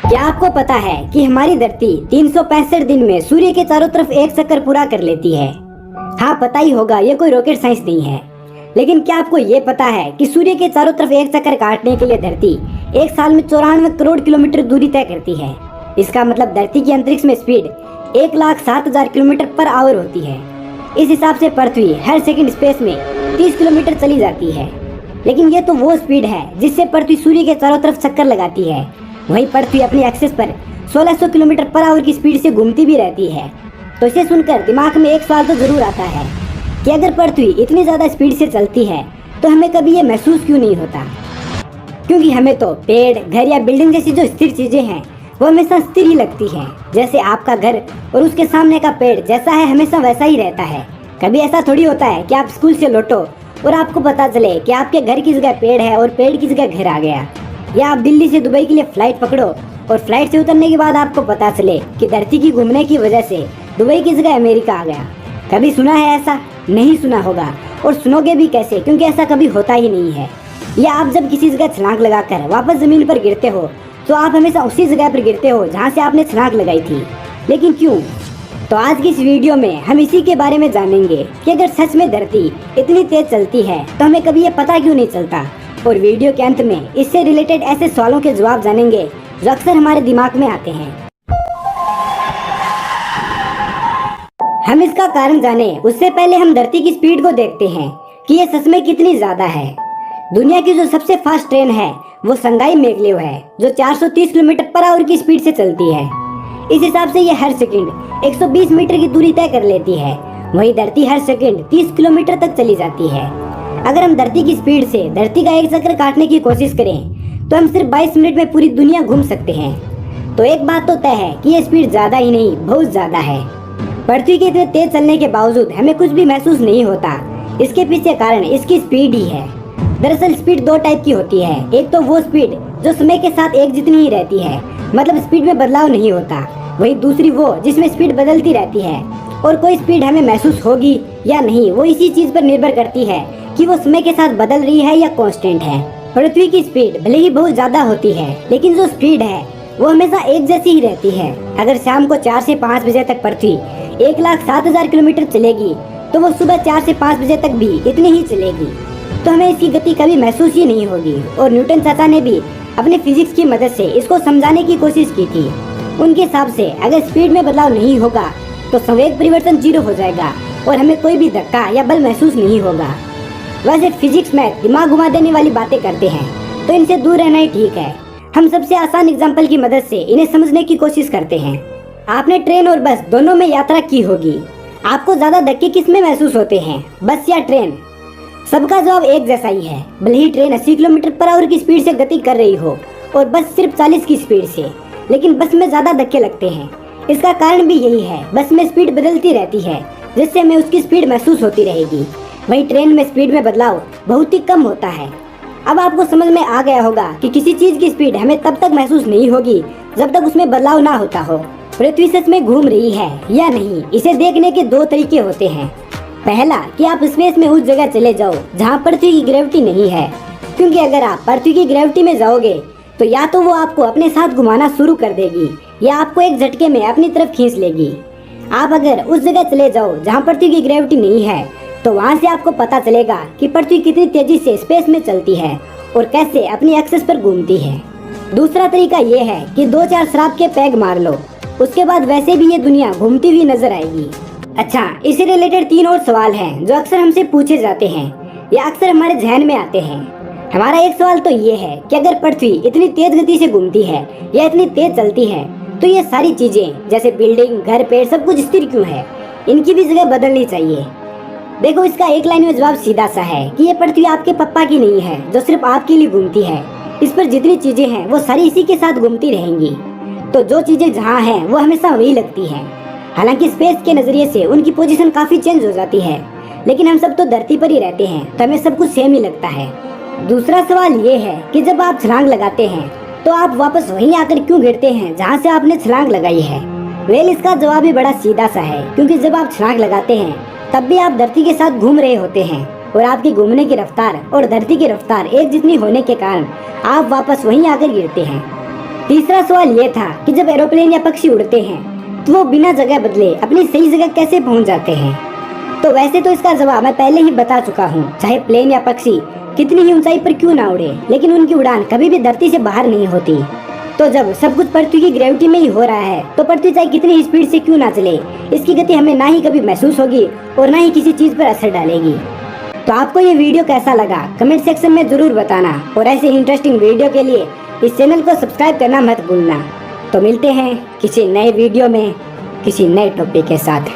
क्या आपको पता है कि हमारी धरती 365 दिन में सूर्य के चारों तरफ एक चक्कर पूरा कर लेती है। हाँ, पता ही होगा, ये कोई रॉकेट साइंस नहीं है। लेकिन क्या आपको ये पता है कि सूर्य के चारों तरफ एक चक्कर काटने के लिए धरती एक साल में 94 करोड़ किलोमीटर दूरी तय करती है। इसका मतलब धरती की अंतरिक्ष में स्पीड 1,07,000 किलोमीटर पर आवर होती है। इस हिसाब से पृथ्वी हर सेकंड स्पेस में 30 किलोमीटर चली जाती है। लेकिन ये तो वो स्पीड है जिससे पृथ्वी सूर्य के चारों तरफ चक्कर लगाती है। वहीं पृथ्वी अपनी एक्सिस पर 1600 किलोमीटर पर आवर की स्पीड से घूमती भी रहती है। तो इसे सुनकर दिमाग में एक सवाल तो जरूर आता है कि अगर पृथ्वी इतनी ज़्यादा स्पीड से चलती है तो हमें कभी ये महसूस क्यों नहीं होता? क्योंकि हमें तो पेड़, घर या बिल्डिंग जैसी जो स्थिर चीज़ें हैं वो हमेशा स्थिर ही लगती हैं। जैसे आपका घर और उसके सामने का पेड़ जैसा है हमेशा वैसा ही रहता है। कभी ऐसा थोड़ी होता है कि आप स्कूल से लौटो और आपको पता चले कि आपके घर की जगह पेड़ है और पेड़ की जगह घर आ गया। या आप दिल्ली से दुबई के लिए फ्लाइट पकड़ो और फ्लाइट से उतरने के बाद आपको पता चले कि धरती की घूमने की वजह से दुबई की जगह अमेरिका आ गया। कभी सुना है ऐसा? नहीं सुना होगा और सुनोगे भी कैसे, क्योंकि ऐसा कभी होता ही नहीं है। या आप जब किसी जगह छलांग लगाकर वापस जमीन पर गिरते हो तो आप हमेशा उसी जगह पर गिरते हो जहाँ से आपने छलांग लगाई थी। लेकिन क्यों? तो आज की इस वीडियो में हम इसी के बारे में जानेंगे कि अगर सच में धरती इतनी तेज चलती है तो हमें कभी ये पता क्यों नहीं चलता। और वीडियो के अंत में इससे रिलेटेड ऐसे सवालों के जवाब जानेंगे जो अक्सर हमारे दिमाग में आते हैं। हम इसका कारण जाने उससे पहले हम धरती की स्पीड को देखते हैं कि ये सच में कितनी ज्यादा है। दुनिया की जो सबसे फास्ट ट्रेन है वो संगाई मैगलेव है, जो 430 किलोमीटर पर आवर की स्पीड से चलती है। इस हिसाब से ये हर सेकंड 120 मीटर की दूरी तय कर लेती है। वहीं धरती हर सेकंड 30 किलोमीटर तक चली जाती है। अगर हम धरती की स्पीड से धरती का एक चक्कर काटने की कोशिश करें तो हम सिर्फ 22 मिनट में पूरी दुनिया घूम सकते हैं। तो एक बात तो तय है कि ये स्पीड ज्यादा ही नहीं, बहुत ज्यादा है। पृथ्वी के इतने तेज चलने के बावजूद हमें कुछ भी महसूस नहीं होता। इसके पीछे कारण इसकी स्पीड ही है। दरअसल स्पीड दो टाइप की होती है। एक तो वो स्पीड जो समय के साथ एक जितनी ही रहती है, मतलब स्पीड में बदलाव नहीं होता। वही दूसरी वो जिसमें स्पीड बदलती रहती है। और कोई स्पीड हमें महसूस होगी या नहीं वो इसी चीज पर निर्भर करती है कि वो समय के साथ बदल रही है या कांस्टेंट है। पृथ्वी की स्पीड भले ही बहुत ज्यादा होती है, लेकिन जो स्पीड है वो हमेशा एक जैसी ही रहती है। अगर शाम को 4 से 5 बजे तक पृथ्वी 1,07,000 किलोमीटर चलेगी तो वो सुबह 4 से 5 बजे तक भी इतनी ही चलेगी। तो हमें इसकी गति कभी महसूस ही नहीं होगी। और न्यूटन चाचा ने भी अपने फिजिक्स की मदद से इसको समझाने की कोशिश की थी। उनके हिसाब से अगर स्पीड में बदलाव नहीं होगा तो संवेग परिवर्तन 0 हो जाएगा और हमें कोई भी धक्का या बल महसूस नहीं होगा। वैसे फिजिक्स में दिमाग घुमा देने वाली बातें करते हैं तो इनसे दूर रहना ही ठीक है। हम सबसे आसान एग्जाम्पल की मदद से इन्हें समझने की कोशिश करते हैं। आपने ट्रेन और बस दोनों में यात्रा की होगी। आपको ज्यादा धक्के किस में महसूस होते हैं, बस या ट्रेन? सबका जवाब एक जैसा ही है। भले ही ट्रेन 80 किलोमीटर पर आवर की स्पीड से गति कर रही हो और बस सिर्फ 40 की स्पीड से, लेकिन बस में ज्यादा धक्के लगते हैं। इसका कारण भी यही है, बस में स्पीड बदलती रहती है जिससे हमें उसकी स्पीड महसूस होती रहेगी। वहीं ट्रेन में स्पीड में बदलाव बहुत ही कम होता है। अब आपको समझ में आ गया होगा कि किसी चीज की स्पीड हमें तब तक महसूस नहीं होगी जब तक उसमें बदलाव ना होता हो। पृथ्वी सच में घूम रही है या नहीं, इसे देखने के दो तरीके होते हैं। पहला कि आप स्पेस में उस जगह चले जाओ जहाँ पृथ्वी की ग्रेविटी नहीं है, क्योंकि अगर आप पृथ्वी की ग्रेविटी में जाओगे तो या तो वो आपको अपने साथ घुमाना शुरू कर देगी या आपको एक झटके में अपनी तरफ खींच लेगी। आप अगर उस जगह चले जाओ जहाँ पृथ्वी की ग्रेविटी नहीं है तो वहाँ से आपको पता चलेगा कि पृथ्वी कितनी तेजी से स्पेस में चलती है और कैसे अपनी एक्सिस पर घूमती है। दूसरा तरीका ये है कि 2-4 शराब के पैग मार लो, उसके बाद वैसे भी ये दुनिया घूमती हुई नजर आएगी। अच्छा, इससे रिलेटेड 3 और सवाल हैं जो अक्सर हमसे पूछे जाते हैं या अक्सर हमारे जहन में आते हैं। हमारा एक सवाल तो ये है कि अगर पृथ्वी इतनी तेज गति से घूमती है या इतनी तेज चलती है तो ये सारी चीजें जैसे बिल्डिंग, घर, पेड़ सब कुछ स्थिर क्यों है? इनकी भी जगह बदलनी चाहिए। देखो, इसका एक लाइन में जवाब सीधा सा है कि ये पृथ्वी आपके पप्पा की नहीं है जो सिर्फ आपके लिए घूमती है। इस पर जितनी चीजें हैं वो सारी इसी के साथ घूमती रहेंगी। तो जो चीजें जहाँ हैं वो हमेशा वही लगती हैं। हालांकि स्पेस के नजरिए से उनकी पोजीशन काफी चेंज हो जाती है, लेकिन हम सब तो धरती पर ही रहते हैं तो हमें सब कुछ सेम ही लगता है। दूसरा सवाल ये है कि जब आप छलांग लगाते हैं तो आप वापस वहीं आकर क्यों गिरते हैं जहाँ से आपने छलांग लगाई है? वेल, इसका जवाब भी बड़ा सीधा सा है, क्योंकि जब आप छलांग लगाते हैं तब भी आप धरती के साथ घूम रहे होते हैं और आपकी घूमने की रफ्तार और धरती की रफ्तार एक जितनी होने के कारण आप वापस वहीं आकर गिरते हैं। तीसरा सवाल ये था कि जब एरोप्लेन या पक्षी उड़ते हैं तो वो बिना जगह बदले अपनी सही जगह कैसे पहुंच जाते हैं। तो वैसे तो इसका जवाब मैं पहले ही बता चुका हूँ। चाहे प्लेन या पक्षी कितनी ही ऊंचाई पर क्यों ना उड़े, लेकिन उनकी उड़ान कभी भी धरती से बाहर नहीं होती। तो जब सब कुछ पृथ्वी की ग्रेविटी में ही हो रहा है तो पृथ्वी चाहे कितनी ही स्पीड से क्यों ना चले, इसकी गति हमें ना ही कभी महसूस होगी और ना ही किसी चीज पर असर डालेगी। तो आपको ये वीडियो कैसा लगा कमेंट सेक्शन में जरूर बताना, और ऐसे इंटरेस्टिंग वीडियो के लिए इस चैनल को सब्सक्राइब करना मत भूलना। तो मिलते हैं किसी नए वीडियो में किसी नए टॉपिक के साथ।